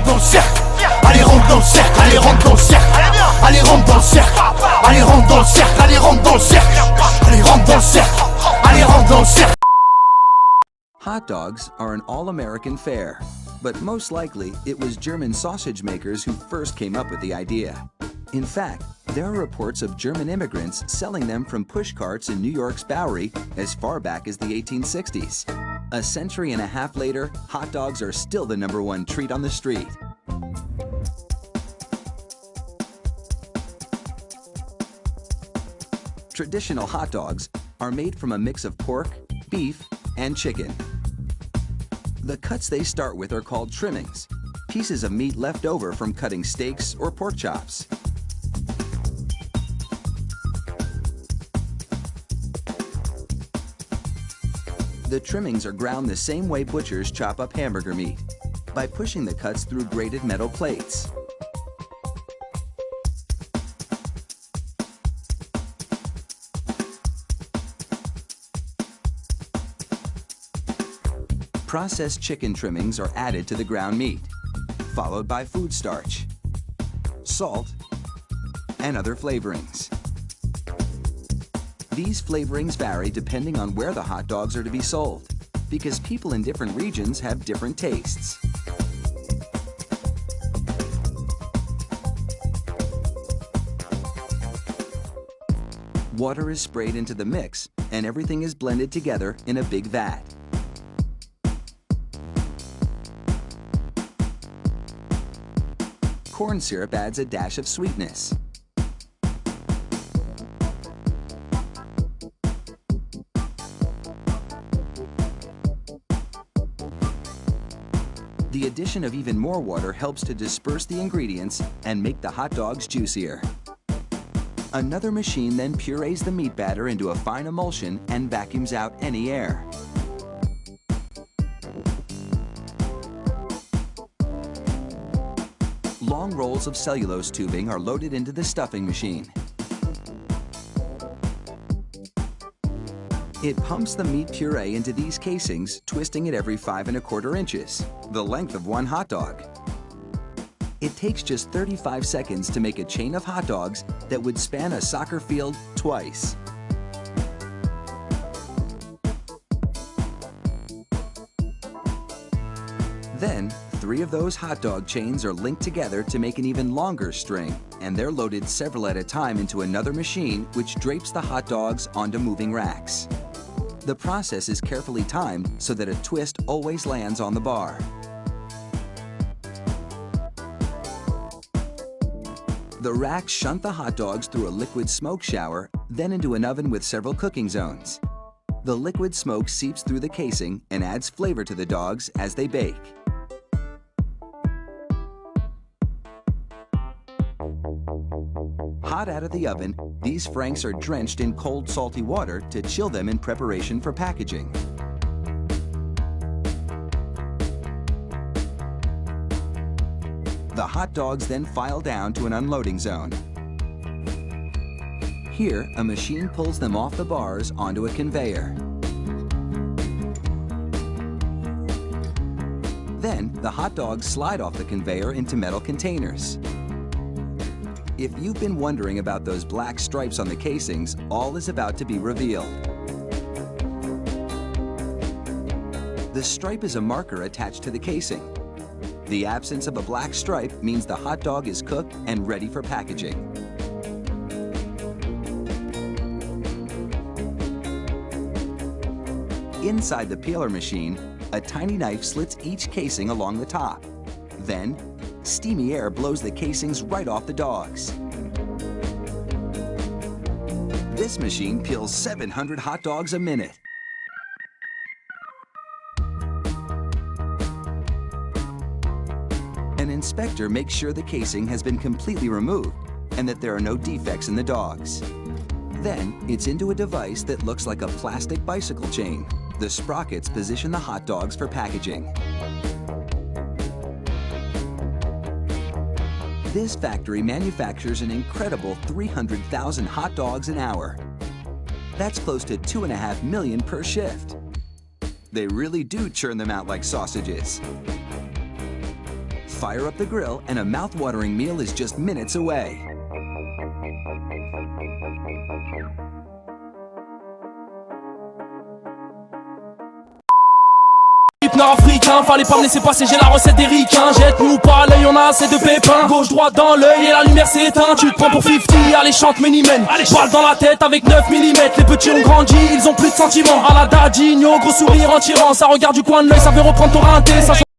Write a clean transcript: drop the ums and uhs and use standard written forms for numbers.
rentre dans le cercle. Allez rentre dans le cercle, allez rentre dans le cercle. Allez rentre dans le cercle. Allez rentre dans le cercle, allez rentre dans le cercle. Allez rentre dans le cercle. Allez rentre dans le cercle. Hot dogs are an all-American fare, but most likely it was German sausage makers who first came up with the idea. In fact, there are reports of German immigrants selling them from push carts in New York's Bowery as far back as the 1860s. A century and a half later, hot dogs are still the #1 treat on the street. Traditional hot dogs are made from a mix of pork, beef, and chicken. The cuts they start with are called trimmings, pieces of meat left over from cutting steaks or pork chops. The trimmings are ground the same way butchers chop up hamburger meat, by pushing the cuts through grated metal plates. Processed chicken trimmings are added to the ground meat, followed by food starch, salt, and other flavorings. These flavorings vary depending on where the hot dogs are to be sold, because people in different regions have different tastes. Water is sprayed into the mix, and everything is blended together in a big vat. Corn syrup adds a dash of sweetness. The addition of even more water helps to disperse the ingredients and make the hot dogs juicier. Another machine then purees the meat batter into a fine emulsion and vacuums out any air. Long rolls of cellulose tubing are loaded into the stuffing machine. It pumps the meat puree into these casings, twisting it every 5 1/4 inches, the length of one hot dog. It takes just 35 seconds to make a chain of hot dogs that would span a soccer field twice. Then, 3 of those hot dog chains are linked together to make an even longer string, and they're loaded several at a time into another machine which drapes the hot dogs onto moving racks. The process is carefully timed so that a twist always lands on the bar. The racks shunt the hot dogs through a liquid smoke shower, then into an oven with several cooking zones. The liquid smoke seeps through the casing and adds flavor to the dogs as they bake. Hot out of the oven, these franks are drenched in cold, salty water to chill them in preparation for packaging. The hot dogs then file down to an unloading zone. Here, a machine pulls them off the bars onto a conveyor. Then, the hot dogs slide off the conveyor into metal containers. If you've been wondering about those black stripes on the casings, all is about to be revealed. The stripe is a marker attached to the casing. The absence of a black stripe means the hot dog is cooked and ready for packaging. Inside the peeler machine, a tiny knife slits each casing along the top. Then, steamy air blows the casings right off the dogs. This machine peels 700 hot dogs a minute. An inspector makes sure the casing has been completely removed and that there are no defects in the dogs. Then, it's into a device that looks like a plastic bicycle chain. The sprockets position the hot dogs for packaging. This factory manufactures an incredible 300,000 hot dogs an hour. That's close to 2.5 million per shift. They really do churn them out like sausages. fire up the grill and a mouth-watering meal is just minutes away. Nord-africain, fallait pas me laisser passer, j'ai la recette des ricains. Jette-nous pas l'œil, on a assez de pépins. Gauche, droite dans l'œil et la lumière s'éteint. Tu te prends pour 50, allez chante Minimen. Balle dans la tête avec 9 mm. Les petits ont grandi, ils ont plus de sentiments. À la Dadinho, gros sourire en tirant. Ça regarde du coin de l'œil, ça veut reprendre ton rinté.